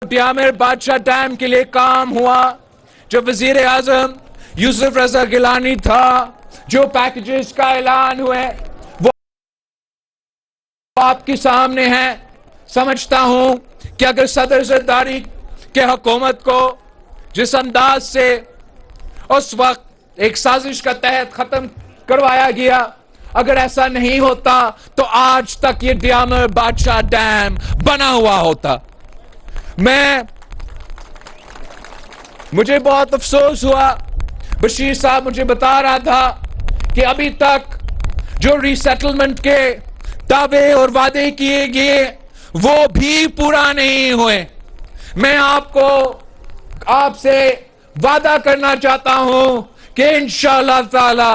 ڈیامر بادشاہ ڈیم کے لیے کام ہوا، جو وزیر اعظم یوسف رضا گیلانی تھا، جو پیکجز کا اعلان ہوئے وہ آپ کے سامنے ہیں۔ سمجھتا ہوں کہ اگر صدر زرداری کے حکومت کو جس انداز سے اس وقت ایک سازش کا تحت ختم کروایا گیا، اگر ایسا نہیں ہوتا تو آج تک یہ ڈیامر بادشاہ ڈیم بنا ہوا ہوتا۔ مجھے بہت افسوس ہوا، بشیر صاحب مجھے بتا رہا تھا کہ ابھی تک جو ری سیٹلمنٹ کے دعوے اور وعدے کیے گئے وہ بھی پورا نہیں ہوئے۔ میں آپ سے وعدہ کرنا چاہتا ہوں کہ انشاءاللہ تعالی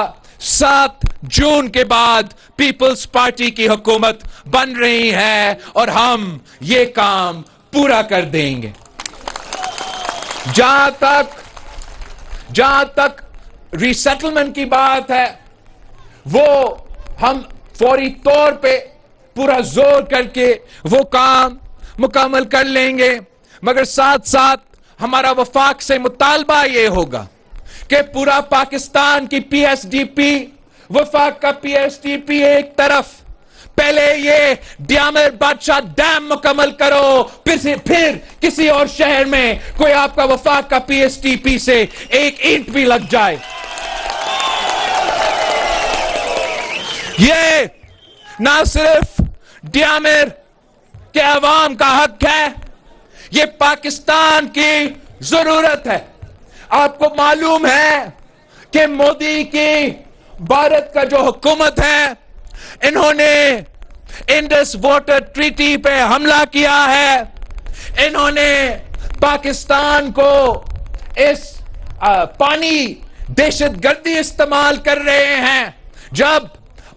7 جون کے بعد پیپلز پارٹی کی حکومت بن رہی ہے اور ہم یہ کام پورا کر دیں گے۔ جہاں تک ری سیٹلمنٹ کی بات ہے، وہ ہم فوری طور پہ پورا زور کر کے وہ کام مکمل کر لیں گے، مگر ساتھ ساتھ ہمارا وفاق سے مطالبہ یہ ہوگا کہ پورا پاکستان کی پی ایس ڈی پی، وفاق کا پی ایس ڈی پی ایک طرف، پہلے یہ ڈیامر بادشاہ ڈیم مکمل کرو، پھر کسی اور شہر میں کوئی آپ کا وفاق کا پی ایس ٹی پی سے ایک اینٹ بھی لگ جائے۔ یہ نہ صرف ڈیامر کے عوام کا حق ہے، یہ پاکستان کی ضرورت ہے۔ آپ کو معلوم ہے کہ مودی کی بھارت کا جو حکومت ہے، انہوں نے انڈس واٹر ٹریٹی پہ حملہ کیا ہے، انہوں نے پاکستان کو اس پانی دہشت گردی استعمال کر رہے ہیں۔ جب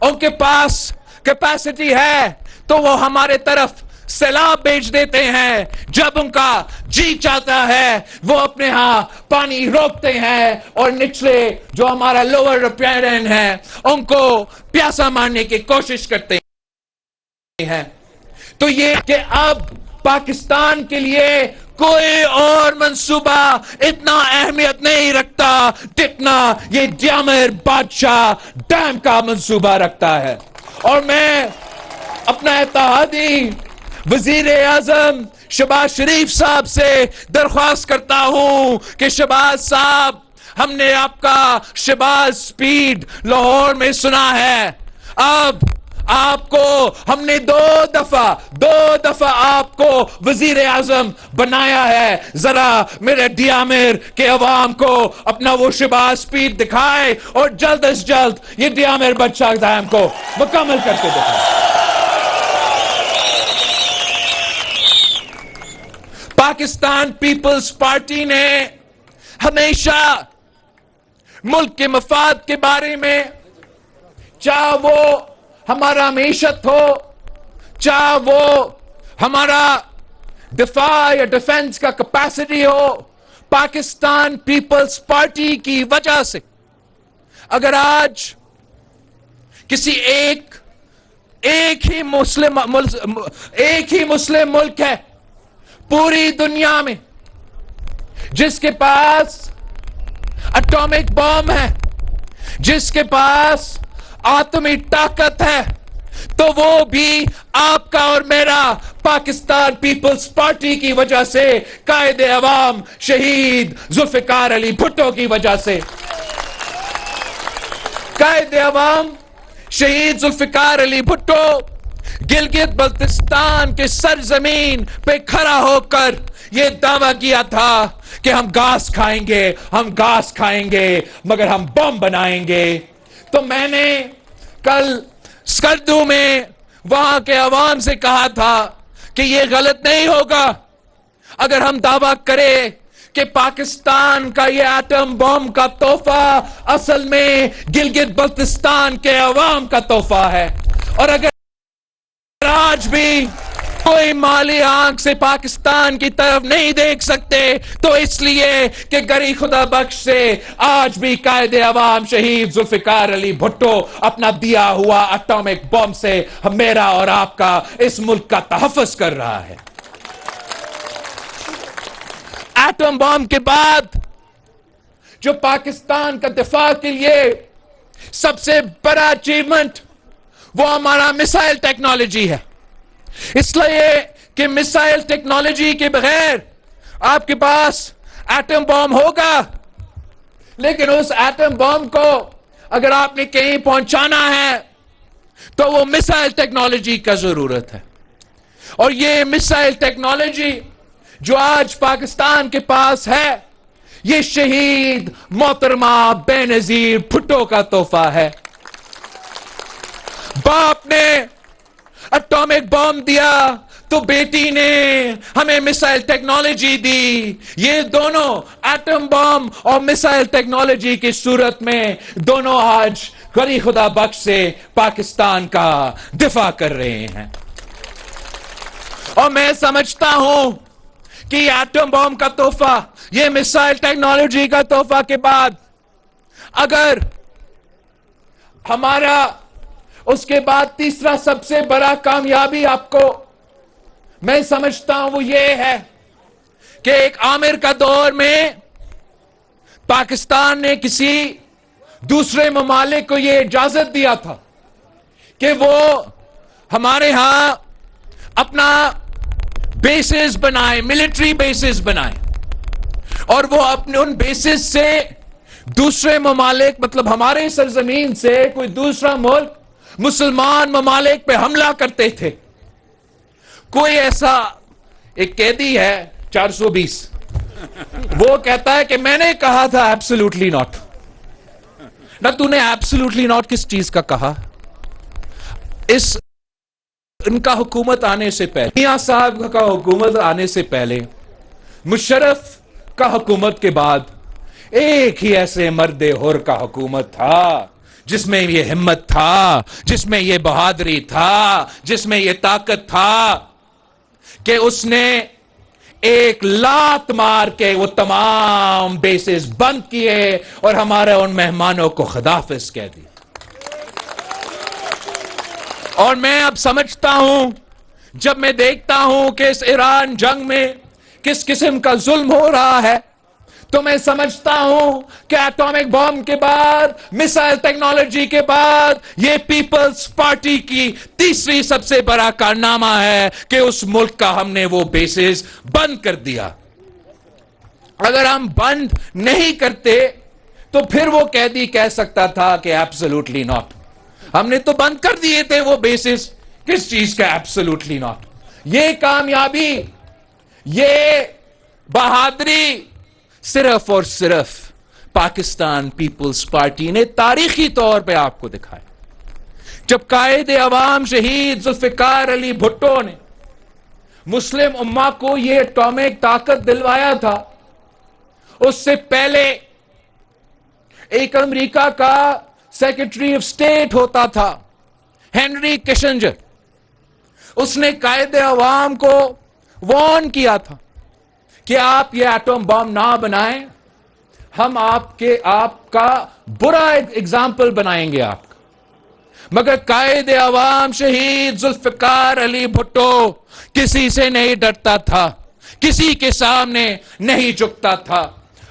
ان کے پاس کیپیسٹی ہے تو وہ ہمارے طرف سیلاب بھیج دیتے ہیں، جب ان کا جی چاہتا ہے وہ اپنے ہاں پانی روکتے ہیں اور نچلے جو ہمارا لوور ریپیرن ہے ان کو پیاسا مارنے کی کوشش کرتے ہیں۔ تو یہ کہ اب پاکستان کے لیے کوئی اور منصوبہ اتنا اہمیت نہیں رکھتا جتنا یہ ڈیامر بادشاہ ڈیم کا منصوبہ رکھتا ہے۔ اور میں اپنا اتحادی وزیر اعظم شہباز شریف صاحب سے درخواست کرتا ہوں کہ شہباز صاحب، ہم نے آپ کا شہباز سپیڈ لاہور میں سنا ہے، اب آپ کو ہم نے دو دفعہ آپ کو وزیر اعظم بنایا ہے، ذرا میرے ڈیامر کے عوام کو اپنا وہ شہباز سپیڈ دکھائے اور جلد از جلد یہ ڈیامر بادشاہ ڈیم کو مکمل کر کے دکھائے۔ پاکستان پیپلز پارٹی نے ہمیشہ ملک کے مفاد کے بارے میں، چاہے وہ ہمارا معیشت ہو، چاہے وہ ہمارا دفاع یا ڈیفنس کا کیپیسٹی ہو، پاکستان پیپلز پارٹی کی وجہ سے اگر آج کسی ایک ہی مسلم ملک ہے پوری دنیا میں جس کے پاس اٹامک بم ہے، جس کے پاس آتمی طاقت ہے، تو وہ بھی آپ کا اور میرا پاکستان پیپلز پارٹی کی وجہ سے، قائد عوام شہید ذوالفقار علی بھٹو کی وجہ سے۔ قائد عوام شہید ذوالفقار علی بھٹو گلگت بلتستان کے سرزمین پہ کھڑا ہو کر یہ دعویٰ کیا تھا کہ ہم گھاس کھائیں گے مگر ہم بم بنائیں گے۔ تو میں نے کل سکردو میں وہاں کے عوام سے کہا تھا کہ یہ غلط نہیں ہوگا اگر ہم دعویٰ کریں کہ پاکستان کا یہ ایٹم بم کا تحفہ اصل میں گلگت بلتستان کے عوام کا تحفہ ہے، اور اگر آج بھی کوئی مالی آنکھ سے پاکستان کی طرف نہیں دیکھ سکتے تو اس لیے کہ گری خدا بخش سے آج بھی قائد عوام شہید ذوالفقار علی بھٹو اپنا دیا ہوا اٹامک بم سے میرا اور آپ کا اس ملک کا تحفظ کر رہا ہے۔ ایٹم بم کے بعد جو پاکستان کا دفاع کے لیے سب سے بڑا اچیومنٹ وہ ہمارا میسائل ٹیکنالوجی ہے. اس لیے کہ میسائل ٹیکنالوجی کے بغیر آپ کے پاس ایٹم بم ہوگا، لیکن اس ایٹم بم کو اگر آپ نے کہیں پہنچانا ہے تو وہ میسائل ٹیکنالوجی کا ضرورت ہے. اور یہ میسائل ٹیکنالوجی جو آج پاکستان کے پاس ہے یہ شہید محترمہ بے نظیر بھٹو کا تحفہ ہے. باپ نے اٹامک بم دیا تو بیٹی نے ہمیں میسائل ٹیکنالوجی دی. یہ دونوں ایٹم بم اور میسائل ٹیکنالوجی کی صورت میں دونوں آج غری خدا بخش سے پاکستان کا دفاع کر رہے ہیں. اور میں سمجھتا ہوں کہ ایٹم بم کا تحفہ، یہ میسائل ٹیکنالوجی کا تحفہ کے بعد اگر ہمارا اس کے بعد تیسرا سب سے بڑا کامیابی آپ کو میں سمجھتا ہوں وہ یہ ہے کہ ایک عامر کا دور میں پاکستان نے کسی دوسرے ممالک کو یہ اجازت دیا تھا کہ وہ ہمارے ہاں اپنا بیسز بنائے، ملٹری بیسز بنائے، اور وہ اپنے ان بیسز سے دوسرے ممالک مطلب ہمارے سرزمین سے کوئی دوسرا ملک مسلمان ممالک پہ حملہ کرتے تھے. کوئی ایسا ایک قیدی ہے 420 وہ کہتا ہے کہ میں نے کہا تھا ایبسولوٹلی ناٹ. نہ تو نے ایبسولوٹلی ناٹ کس چیز کا کہا؟ ان کا حکومت آنے سے پہلے، میاں صاحب کا حکومت آنے سے پہلے، مشرف کا حکومت کے بعد ایک ہی ایسے مرد حر کا حکومت تھا جس میں یہ ہمت تھا، جس میں یہ بہادری تھا، جس میں یہ طاقت تھا کہ اس نے ایک لات مار کے وہ تمام بیسز بند کیے اور ہمارے ان مہمانوں کو خداحافظ کہہ دیا. اور میں اب سمجھتا ہوں جب میں دیکھتا ہوں کہ اس ایران جنگ میں کس قسم کا ظلم ہو رہا ہے تو میں سمجھتا ہوں کہ ایٹامک بم کے بعد، میسائل ٹیکنالوجی کے بعد یہ پیپلز پارٹی کی تیسری سب سے بڑا کارنامہ ہے کہ اس ملک کا ہم نے وہ بیسز بند کر دیا. اگر ہم بند نہیں کرتے تو پھر وہ قیدی کہہ سکتا تھا کہ ایبسولوٹلی ناٹ. ہم نے تو بند کر دیے تھے وہ بیسز، کس چیز کا ایبسولوٹلی ناٹ. یہ کامیابی، یہ بہادری صرف اور صرف پاکستان پیپلز پارٹی نے تاریخی طور پہ آپ کو دکھایا. جب قائد عوام شہید ذوالفقار علی بھٹو نے مسلم امہ کو یہ اٹامک طاقت دلوایا تھا، اس سے پہلے ایک امریکہ کا سیکرٹری آف اسٹیٹ ہوتا تھا ہنری کشنجر. اس نے قائد عوام کو وارن کیا تھا کہ آپ یہ ایٹم بم نہ بنائیں، ہم آپ کا برا اگزامپل بنائیں گے آپ کا. مگر قائد عوام شہید ذوالفقار علی بھٹو کسی سے نہیں ڈرتا تھا، کسی کے سامنے نہیں جھکتا تھا.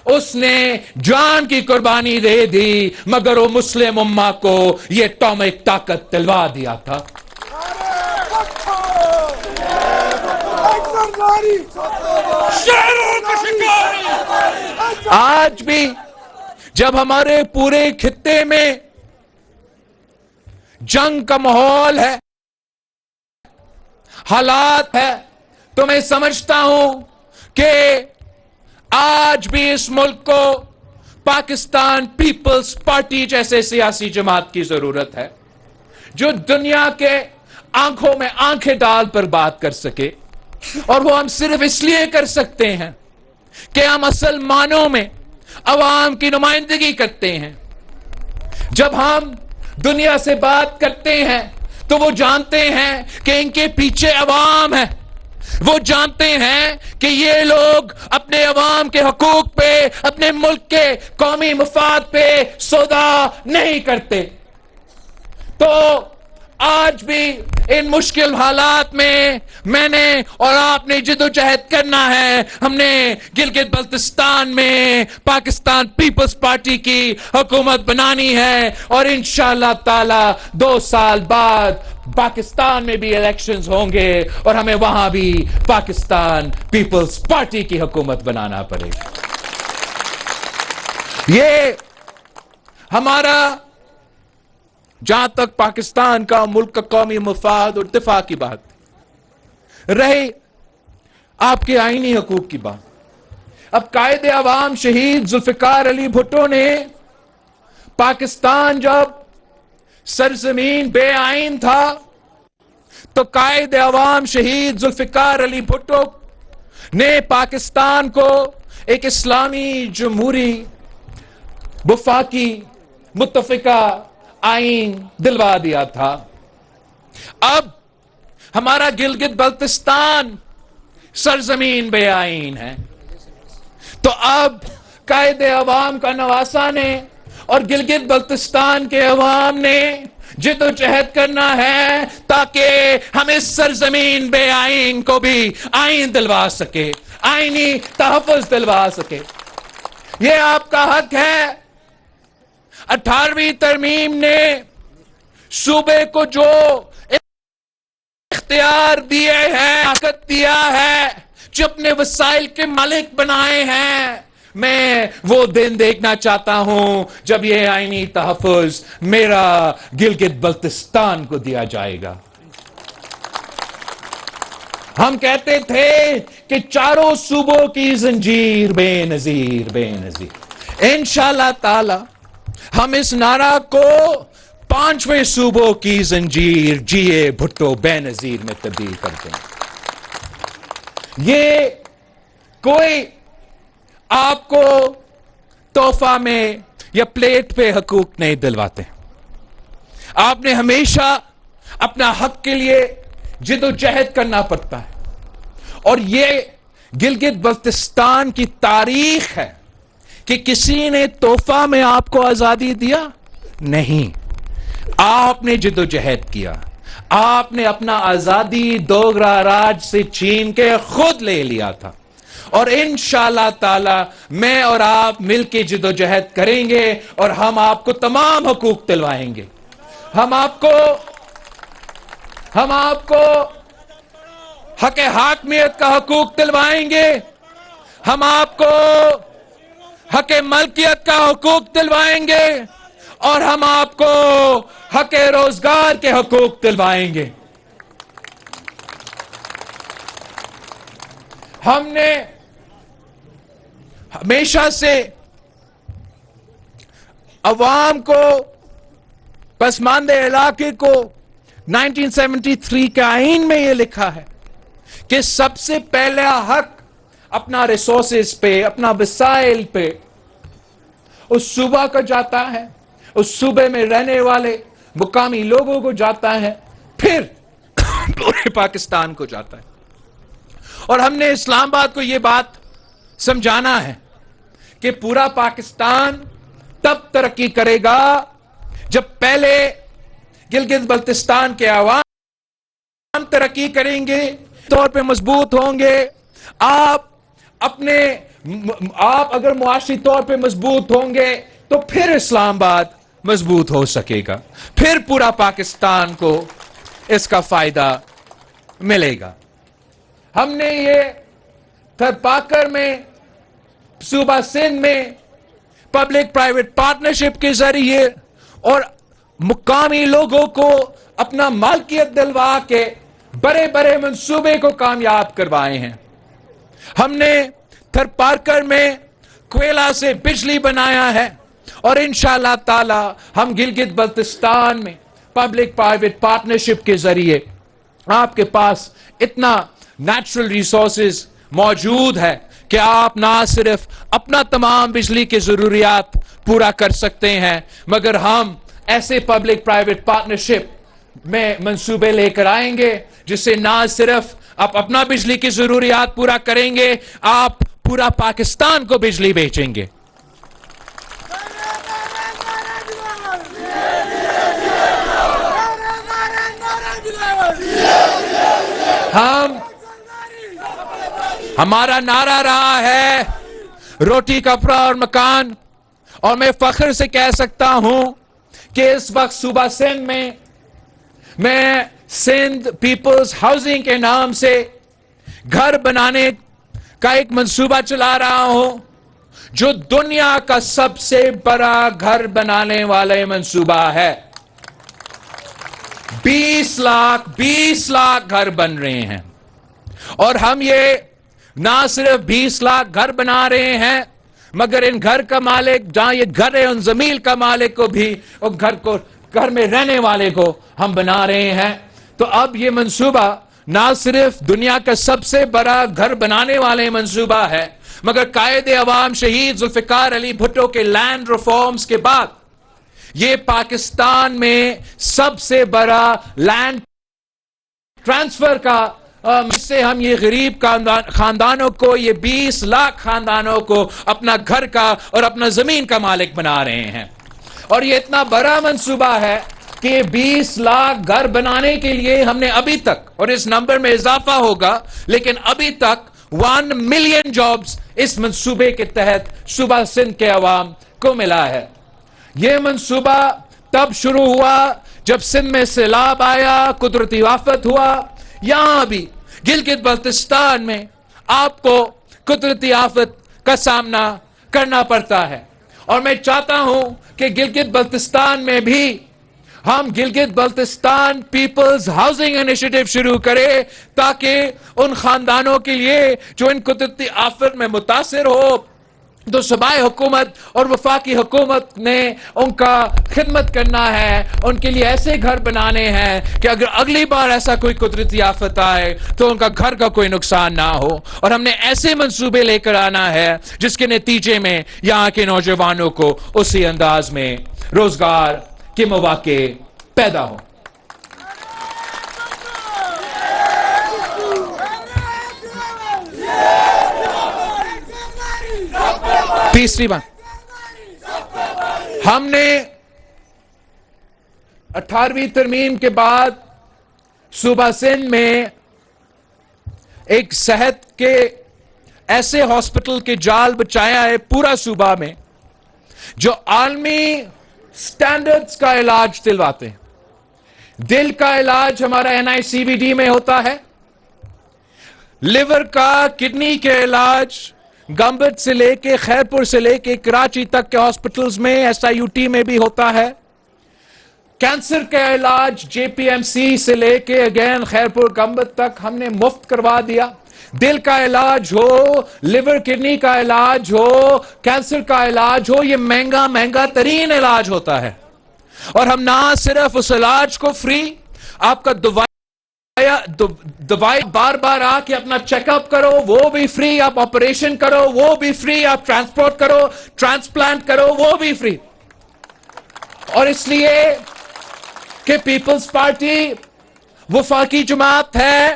اس نے جان کی قربانی دے دی مگر وہ مسلم امہ کو یہ اٹامک طاقت دلوا دیا تھا. آج بھی جب ہمارے پورے خطے میں جنگ کا ماحول ہے، حالات ہے، تو میں سمجھتا ہوں کہ آج بھی اس ملک کو پاکستان پیپلز پارٹی جیسے سیاسی جماعت کی ضرورت ہے جو دنیا کے آنکھوں میں آنکھیں ڈال پر بات کر سکے. اور وہ ہم صرف اس لیے کر سکتے ہیں کہ ہم اصل معنوں میں عوام کی نمائندگی کرتے ہیں. جب ہم دنیا سے بات کرتے ہیں تو وہ جانتے ہیں کہ ان کے پیچھے عوام ہے، وہ جانتے ہیں کہ یہ لوگ اپنے عوام کے حقوق پہ، اپنے ملک کے قومی مفاد پہ سودا نہیں کرتے. تو آج بھی ان مشکل حالات میں میں نے اور آپ نے جدوجہد کرنا ہے. ہم نے گلگت بلتستان میں پاکستان پیپلز پارٹی کی حکومت بنانی ہے اور انشاءاللہ تعالی 2 سال بعد پاکستان میں بھی الیکشنز ہوں گے اور ہمیں وہاں بھی پاکستان پیپلز پارٹی کی حکومت بنانا پڑے گا. یہ ہمارا جہاں تک پاکستان کا ملک کا قومی مفاد اور دفاع کی بات رہی آپ کے آئینی حقوق کی بات. اب قائد عوام شہید ذوالفقار علی بھٹو نے پاکستان جب سرزمین بے آئین تھا تو قائد عوام شہید ذوالفقار علی بھٹو نے پاکستان کو ایک اسلامی جمہوری وفاقی متفقہ آئین دلوا دیا تھا. اب ہمارا گلگت بلتستان سرزمین بے آئین ہے تو اب قائد عوام کا نواسہ نے اور گلگت بلتستان کے عوام نے جدوجہد کرنا ہے تاکہ ہم اس سرزمین بے آئین کو بھی آئین دلوا سکے, آئینی تحفظ دلوا سکے. یہ آپ کا حق ہے. 18ویں ترمیم نے صوبے کو جو اختیار دیے ہیں, طاقت دیا ہے, جو اپنے وسائل کے مالک بنائے ہیں, میں وہ دن دیکھنا چاہتا ہوں جب یہ آئینی تحفظ میرا گلگت بلتستان کو دیا جائے گا. ہم کہتے تھے کہ چاروں صوبوں کی زنجیر بے نظیر بے نظیر. انشاءاللہ تعالی ہم اس نعرہ کو 5ویں صوبوں کی زنجیر جیے بھٹو بے نظیر میں تبدیل کر دیں. یہ کوئی آپ کو تحفہ میں یا پلیٹ پہ حقوق نہیں دلواتے. آپ نے ہمیشہ اپنا حق کے لیے جدوجہد کرنا پڑتا ہے اور یہ گلگت بلتستان کی تاریخ ہے کہ کسی نے تحفہ میں آپ کو آزادی دیا نہیں. آپ نے جدوجہد کیا, آپ نے اپنا آزادی دوگرا راج سے چھین کے خود لے لیا تھا اور انشاءاللہ تعالی میں اور آپ مل کے جدوجہد کریں گے اور ہم آپ کو تمام حقوق دلوائیں گے. ہم آپ کو حق حاکمیت کا حقوق دلوائیں گے. ہم آپ کو حق ملکیت کا حقوق دلوائیں گے اور ہم آپ کو حق روزگار کے حقوق دلوائیں گے. ہم نے ہمیشہ سے عوام کو, پسماندہ علاقے کو 1973 کے آئین میں یہ لکھا ہے کہ سب سے پہلا حق اپنا ریسورسز پہ, اپنا وسائل پہ اس صوبہ کو جاتا ہے, اس صوبے میں رہنے والے مقامی لوگوں کو جاتا ہے, پھر پورے پاکستان کو جاتا ہے. اور ہم نے اسلام آباد کو یہ بات سمجھانا ہے کہ پورا پاکستان تب ترقی کرے گا جب پہلے گلگت بلتستان کے عوام ترقی کریں گے, طور پہ مضبوط ہوں گے. آپ اگر معاشی طور پہ مضبوط ہوں گے تو پھر اسلام آباد مضبوط ہو سکے گا, پھر پورا پاکستان کو اس کا فائدہ ملے گا. ہم نے یہ تھرپاکر میں, صوبہ سندھ میں پبلک پرائیویٹ پارٹنرشپ کے ذریعے اور مقامی لوگوں کو اپنا مالکیت دلوا کے بڑے بڑے منصوبے کو کامیاب کروائے ہیں. ہم نے تھرپاکر میں کوئلہ سے بجلی بنایا ہے اور انشاءاللہ تعالی ہم گلگت بلتستان میں پبلک پرائیویٹ پارٹنرشپ کے ذریعے, آپ کے پاس اتنا نیچرل ریسورسز موجود ہے کہ آپ نہ صرف اپنا تمام بجلی کے ضروریات پورا کر سکتے ہیں, مگر ہم ایسے پبلک پرائیویٹ پارٹنرشپ میں منصوبے لے کر آئیں گے جس سے نہ صرف آپ اپنا بجلی کی ضروریات پورا کریں گے, آپ پورا پاکستان کو بجلی بیچیں گے. ہمارا نعرہ رہا ہے روٹی کپڑا اور مکان، اور میں فخر سے کہہ سکتا ہوں کہ اس وقت صوبہ سندھ میں سندھ پیپلز ہاؤسنگ کے نام سے گھر بنانے کا ایک منصوبہ چلا رہا ہوں جو دنیا کا سب سے بڑا گھر بنانے والے منصوبہ ہے۔ 20 لاکھ گھر بن رہے ہیں، اور ہم یہ نہ صرف 20 لاکھ گھر بنا رہے ہیں مگر ان گھر کا مالک جہاں یہ گھر ہے ان زمین کا مالک کو بھی گھر میں رہنے والے کو ہم بنا رہے ہیں۔ تو اب یہ منصوبہ نہ صرف دنیا کا سب سے بڑا گھر بنانے والے منصوبہ ہے مگر قائد عوام شہید ذوالفقار علی بھٹو کے لینڈ ریفارمز کے بعد یہ پاکستان میں سب سے بڑا لینڈ ٹرانسفر کا اس سے ہم یہ غریب خاندانوں کو، یہ 20 لاکھ خاندانوں کو اپنا گھر کا اور اپنا زمین کا مالک بنا رہے ہیں۔ اور یہ اتنا بڑا منصوبہ ہے کہ 20 لاکھ گھر بنانے کے لیے ہم نے ابھی تک، اور اس نمبر میں اضافہ ہوگا، لیکن ابھی تک 1 ملین جابز اس منصوبے کے تحت صوبہ سندھ کے عوام کو ملا ہے۔ یہ منصوبہ تب شروع ہوا جب سندھ میں سیلاب آیا، قدرتی آفت ہوا۔ یہاں بھی گلگت بلتستان میں آپ کو قدرتی آفت کا سامنا کرنا پڑتا ہے، اور میں چاہتا ہوں کہ گلگت بلتستان میں بھی ہم Gilgit Baltistan peoples housing initiative شروع کریں تاکہ ان خاندانوں کے لیے جو ان قدرتی آفت میں متاثر ہو، تو صوبائی حکومت اور وفاقی حکومت نے ان کا خدمت کرنا ہے، ان کے لیے ایسے گھر بنانے ہیں کہ اگر اگلی بار ایسا کوئی قدرتی آفت آئے تو ان کا گھر کا کوئی نقصان نہ ہو۔ اور ہم نے ایسے منصوبے لے کر آنا ہے جس کے نتیجے میں یہاں کے نوجوانوں کو اسی انداز میں روزگار کے مواقع پیدا ہوں۔ تیسری بات، ہم نے 18ویں ترمیم کے بعد صوبہ سندھ میں ایک صحت کے ایسے ہاسپٹل کے جال بچایا ہے پورا صوبہ میں جو عالمی سٹینڈرڈز کا علاج دلواتے ہیں۔ دل کا علاج ہمارا NICVD میں ہوتا ہے، لیور کا، کڈنی کے علاج گمبت سے لے کے خیرپور سے لے کے کراچی تک کے ہاسپٹلز میں، SIUT میں بھی ہوتا ہے۔ کینسر کا علاج JPMC سے لے کے اگین خیرپور گمبت تک ہم نے مفت کروا دیا۔ دل کا علاج ہو، لیور کڈنی کا علاج ہو، کینسر کا علاج ہو، یہ مہنگا ترین علاج ہوتا ہے، اور ہم نہ صرف اس علاج کو فری، آپ کا دوائی بار بار آ کے اپنا چیک اپ کرو وہ بھی فری، آپ آپریشن کرو وہ بھی فری، آپ ٹرانسپورٹ کرو، ٹرانسپلانٹ کرو وہ بھی فری۔ اور اس لیے کہ پیپلز پارٹی وفاقی جماعت ہے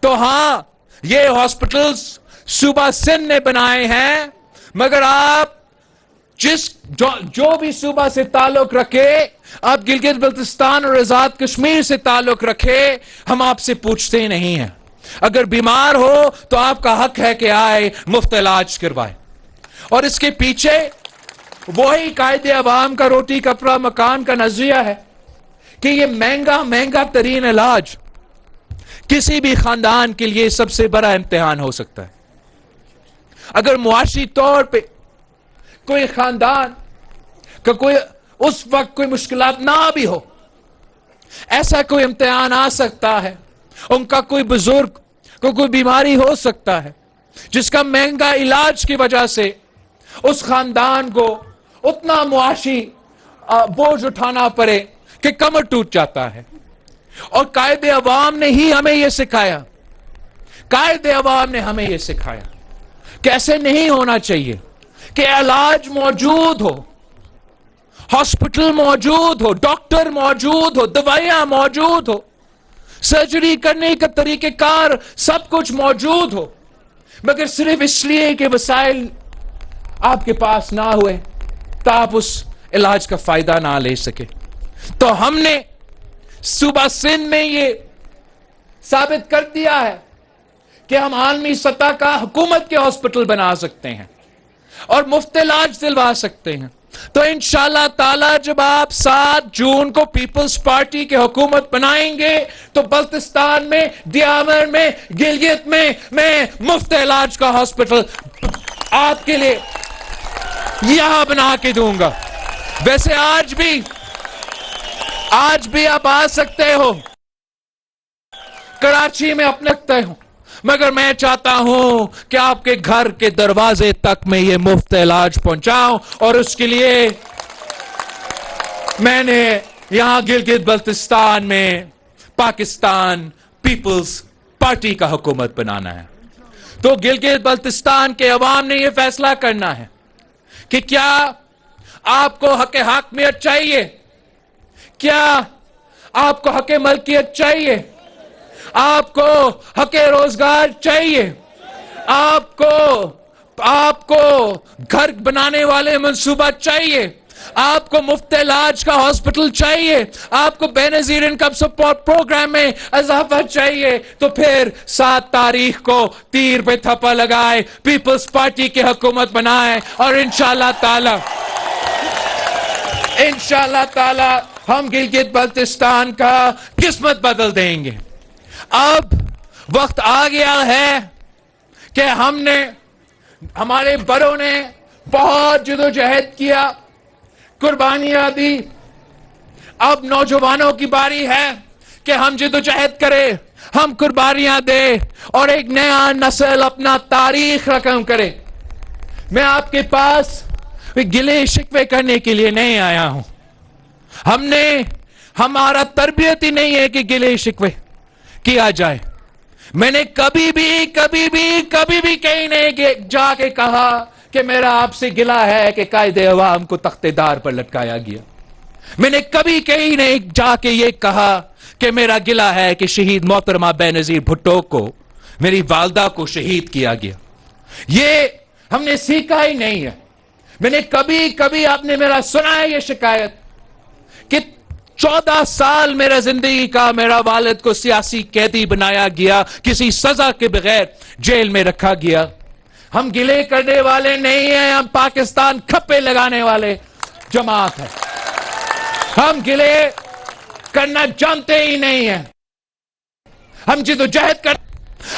تو ہاں یہ ہاسپٹلز صوبہ سندھ نے بنائے ہیں، مگر آپ جو بھی صوبہ سے تعلق رکھے، آپ گلگت بلتستان اور آزاد کشمیر سے تعلق رکھے، ہم آپ سے پوچھتے نہیں ہیں۔ اگر بیمار ہو تو آپ کا حق ہے کہ آئے مفت علاج کروائے۔ اور اس کے پیچھے وہی قائد عوام کا روٹی کپڑا مکان کا نظریہ ہے کہ یہ مہنگا ترین علاج کسی بھی خاندان کے لیے سب سے بڑا امتحان ہو سکتا ہے۔ اگر معاشی طور پہ کوئی خاندان کا کوئی اس وقت کوئی مشکلات نہ بھی ہو، ایسا کوئی امتحان آ سکتا ہے، ان کا کوئی بزرگ کو کوئی بیماری ہو سکتا ہے جس کا مہنگا علاج کی وجہ سے اس خاندان کو اتنا معاشی بوجھ اٹھانا پڑے کہ کمر ٹوٹ جاتا ہے۔ اور قائد عوام نے ہی ہمیں یہ سکھایا، قائد عوام نے ہمیں یہ سکھایا کہ ایسے نہیں ہونا چاہیے، کہ علاج موجود ہو، ہاسپٹل موجود ہو، ڈاکٹر موجود ہو، دوائیاں موجود ہو، سرجری کرنے کا طریقہ کار سب کچھ موجود ہو، مگر صرف اس لیے کہ وسائل آپ کے پاس نہ ہوئے تو آپ اس علاج کا فائدہ نہ لے سکے۔ تو ہم نے صوبہ سندھ میں یہ ثابت کر دیا ہے کہ ہم عالمی سطح کا حکومت کے ہاسپٹل بنا سکتے ہیں اور مفت علاج دلوا سکتے ہیں. تو انشاءاللہ تعالی جب آپ 7 جون کو پیپلز پارٹی کے حکومت بنائیں گے تو بلتستان میں، دیامر میں، گلگت میں مفت علاج کا ہاسپٹل آپ کے لیے یہاں بنا کے دوں گا. ویسے آج بھی آپ آ سکتے ہو، کراچی میں اپنے رکھتے ہوں، مگر میں چاہتا ہوں کہ آپ کے گھر کے دروازے تک میں یہ مفت علاج پہنچاؤں، اور اس کے لیے میں نے یہاں گلگت بلتستان میں پاکستان پیپلز پارٹی کا حکومت بنانا ہے. تو گلگت بلتستان کے عوام نے یہ فیصلہ کرنا ہے کہ کیا آپ کو حق حاکمیت چاہیے، کیا آپ کو حق ملکیت چاہیے، آپ کو حق روزگار چاہیے، آپ کو گھر بنانے والے منصوبہ چاہیے، آپ کو مفت علاج کا ہاسپٹل چاہیے، آپ کو بے نظیر انکم سپورٹ پروگرام میں اضافہ چاہیے. تو پھر 7 تاریخ کو تیر پہ تھپا لگائے، پیپلز پارٹی کی حکومت بنائے، اور انشاءاللہ تعالی ہم گلگت بلتستان کا قسمت بدل دیں گے. اب وقت آ گیا ہے کہ ہمارے بڑوں نے بہت جدوجہد کیا، قربانیاں دی. اب نوجوانوں کی باری ہے کہ ہم جدوجہد کریں، ہم قربانیاں دیں، اور ایک نیا نسل اپنا تاریخ رقم کرے. میں آپ کے پاس گلے شکوے کرنے کے لیے نہیں آیا ہوں. ہمارا تربیت ہی نہیں ہے کہ گلے شکوے کیا جائے. میں نے کبھی بھی کہیں نہیں جا کے کہا کہ میرا آپ سے گلہ ہے کہ قائد عوام کو تختے دار پر لٹکایا گیا. میں نے کبھی کہیں نہیں جا کے یہ کہا کہ میرا گلہ ہے کہ شہید محترمہ بے نظیر بھٹو کو، میری والدہ کو شہید کیا گیا. یہ ہم نے سیکھا ہی نہیں ہے. میں نے کبھی آپ نے میرا سنا ہے یہ شکایت کہ 14 سال میرا زندگی کا میرا والد کو سیاسی قیدی بنایا گیا، کسی سزا کے بغیر جیل میں رکھا گیا. ہم گلے کرنے والے نہیں ہیں، ہم پاکستان کھپے لگانے والے جماعت ہیں. ہم گلے کرنا جانتے ہی نہیں ہیں. ہم جدوجہد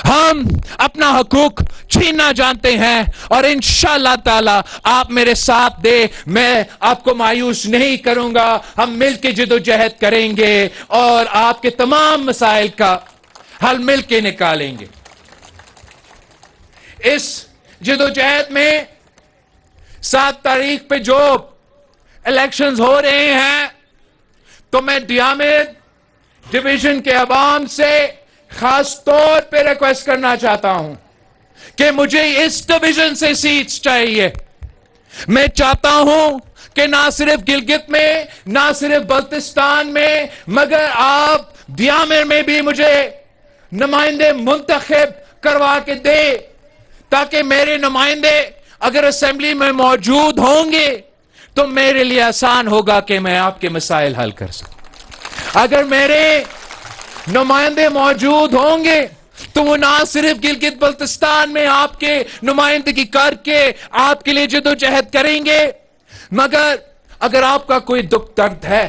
ہم اپنا حقوق چھیننا جانتے ہیں، اور انشاءاللہ تعالی آپ میرے ساتھ دے، میں آپ کو مایوس نہیں کروں گا. ہم مل کے جدوجہد کریں گے اور آپ کے تمام مسائل کا حل مل کے نکالیں گے. اس جدوجہد میں 7 تاریخ پہ جو الیکشنز ہو رہے ہیں، تو میں ڈیامر ڈویژن کے عوام سے خاص طور پہ ریکویسٹ کرنا چاہتا ہوں کہ مجھے اس ڈویژن سے سیٹس چاہیے. میں چاہتا ہوں کہ نہ صرف گلگت میں، نہ صرف بلتستان میں، مگر آپ دیامر میں بھی مجھے نمائندے منتخب کروا کے دے، تاکہ میرے نمائندے اگر اسمبلی میں موجود ہوں گے تو میرے لیے آسان ہوگا کہ میں آپ کے مسائل حل کر سکوں. اگر میرے نمائندے موجود ہوں گے تو وہ نہ صرف گلگت بلتستان میں آپ کے نمائندگی کر کے آپ کے لیے جدوجہد کریں گے، مگر اگر آپ کا کوئی دکھ درد ہے،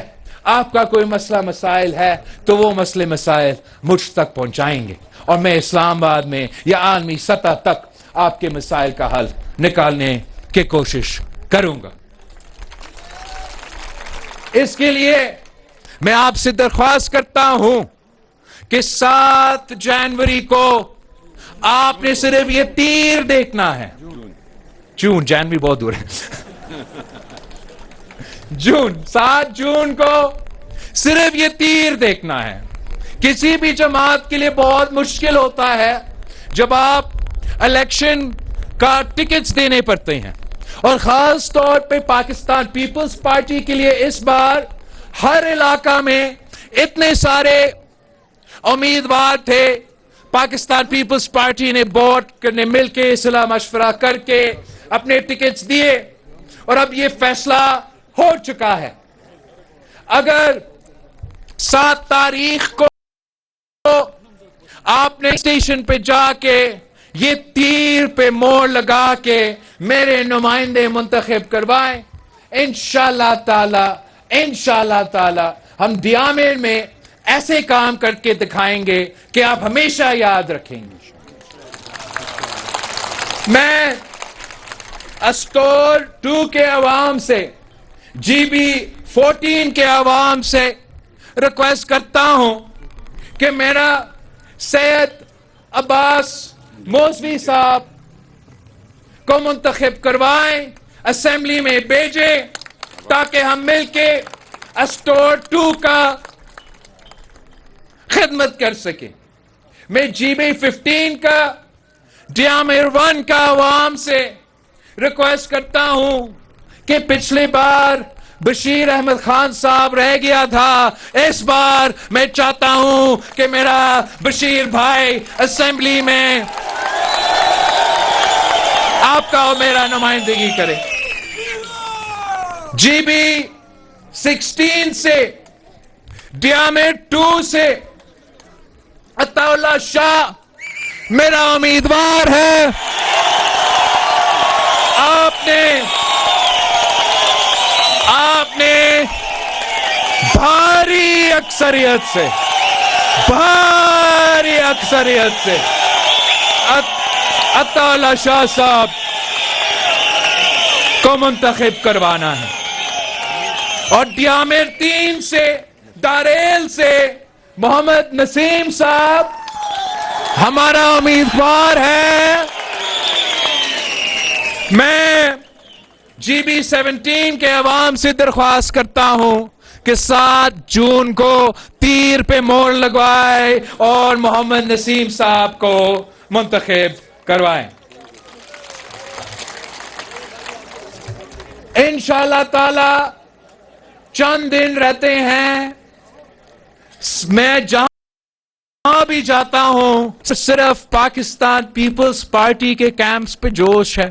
آپ کا کوئی مسئلہ مسائل ہے، تو وہ مسئلے مسائل مجھ تک پہنچائیں گے، اور میں اسلام آباد میں یا عالمی سطح تک آپ کے مسائل کا حل نکالنے کی کوشش کروں گا. اس کے لیے میں آپ سے درخواست کرتا ہوں کہ 7 جنوری کو آپ نے صرف یہ تیر دیکھنا ہے. جنوری بہت دور ہے. 7 جون کو صرف یہ تیر دیکھنا ہے. کسی بھی جماعت کے لیے بہت مشکل ہوتا ہے جب آپ الیکشن کا ٹکٹس دینے پڑتے ہیں، اور خاص طور پہ پاکستان پیپلز پارٹی کے لیے اس بار ہر علاقہ میں اتنے سارے امیدوار تھے. پاکستان پیپلز پارٹی نے بورڈ نے مل کے صلاح مشورہ کر کے اپنے ٹکٹس دیے، اور اب یہ فیصلہ ہو چکا ہے. اگر 7 تاریخ کو آپ نے اسٹیشن پہ جا کے یہ تیر پہ موڑ لگا کے میرے نمائندے منتخب کروائے. انشاءاللہ تعالی ہم دیامر میں ایسے کام کر کے دکھائیں گے کہ آپ ہمیشہ یاد رکھیں گے. میں اسٹور 2 کے عوام سے، جی بی 14 کے عوام سے ریکویسٹ کرتا ہوں کہ میرا سید عباس موسوی صاحب کو منتخب کروائیں، اسمبلی میں بھیجیں تاکہ ہم مل کے اسٹور 2 کا خدمت کر سکیں. میں جی بی 15 کا، دیامر 1 کا عوام سے ریکویسٹ کرتا ہوں کہ پچھلی بار بشیر احمد خان صاحب رہ گیا تھا، اس بار میں چاہتا ہوں کہ میرا بشیر بھائی اسمبلی میں آپ کا اور میرا نمائندگی کرے. جی بی 16 سے، دیامر 2 سے عطا اللہ شاہ میرا امیدوار ہے. آپ نے بھاری اکثریت سے عطا اللہ شاہ صاحب کو منتخب کروانا ہے. اور دیامر 3 سے، داریل سے محمد نسیم صاحب ہمارا امیدوار ہے. میں جی بی 17 کے عوام سے درخواست کرتا ہوں کہ 7 جون کو تیر پہ موڑ لگوائے اور محمد نسیم صاحب کو منتخب کروائیں. انشاءاللہ تعالی چند دن رہتے ہیں، میں جہاں بھی جاتا ہوں صرف پاکستان پیپلز پارٹی کے کیمپس پہ جوش ہے،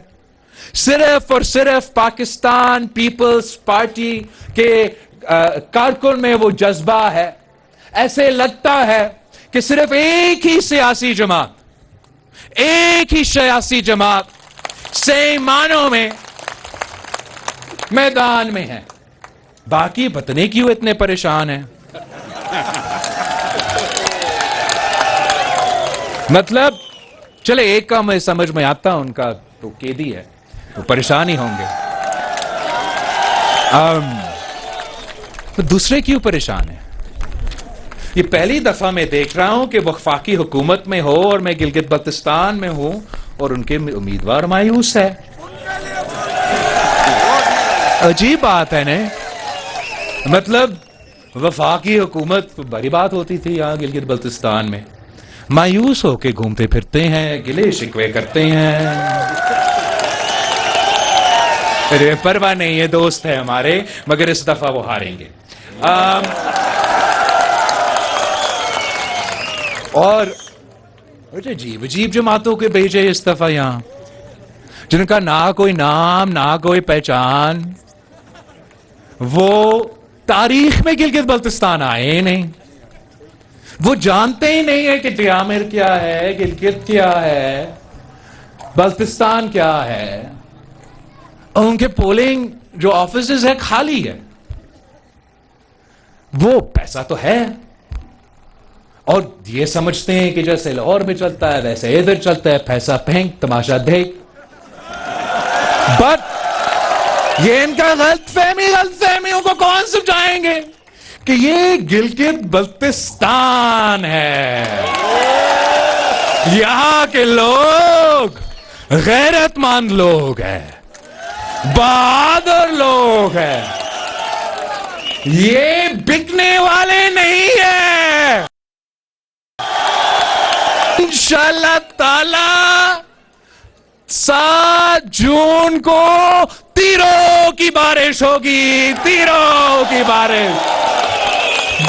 صرف اور صرف پاکستان پیپلز پارٹی کے کارکن میں وہ جذبہ ہے. ایسے لگتا ہے کہ صرف ایک ہی سیاسی جماعت صحیح معنوں میں میدان میں ہے، باقی پتہ نہیں کیوں اتنے پریشان ہیں. مطلب چلے ایک کا میں سمجھ میں آتا، ان کا تو قیدی ہے، وہ پریشان ہی ہوں گے. دوسرے کیوں پریشان ہیں؟ یہ پہلی دفعہ میں دیکھ رہا ہوں کہ وفاقی حکومت میں ہو اور میں گلگت بلتستان میں ہوں اور ان کے امیدوار مایوس ہے. عجیب بات ہے نا. مطلب وفاقی حکومت بڑی بات ہوتی تھی یہاں گلگت بلتستان میں، مایوس ہو کے گھومتے پھرتے ہیں، گلے شکوے کرتے ہیں. پرواہ نہیں ہے، دوست ہے ہمارے، مگر اس دفعہ وہ ہاریں گے. اور عجیب جماعتوں کے بھیجے اس دفعہ یہاں، جن کا نہ کوئی نام نہ کوئی پہچان، وہ تاریخ میں گلگت بلتستان آئے نہیں، وہ جانتے ہی نہیں ہے کہ دیامر کیا ہے، گلگت کیا ہے، بلتستان کیا ہے. ان کے پولنگ جو آفیسز ہے خالی ہے. وہ پیسہ تو ہے اور یہ سمجھتے ہیں کہ جیسے لاہور میں چلتا ہے ویسے ادھر چلتا ہے، پیسہ پھینک تماشا دیکھ. بٹ یہ ان کا غلط فہمیوں کو کون سمجھائیں گے کہ یہ گلگت بلتستان ہے، یہاں کے لوگ غیرت مند لوگ ہیں، بہادر لوگ ہیں، یہ بکنے والے نہیں ہیں. انشاءاللہ تعالی 7 جون کو تیروں کی بارش ہوگی، تیروں کی بارش.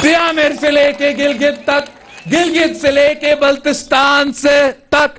دیامر سے لے کے گلگت تک، گلگت سے لے کے بلتستان سے تک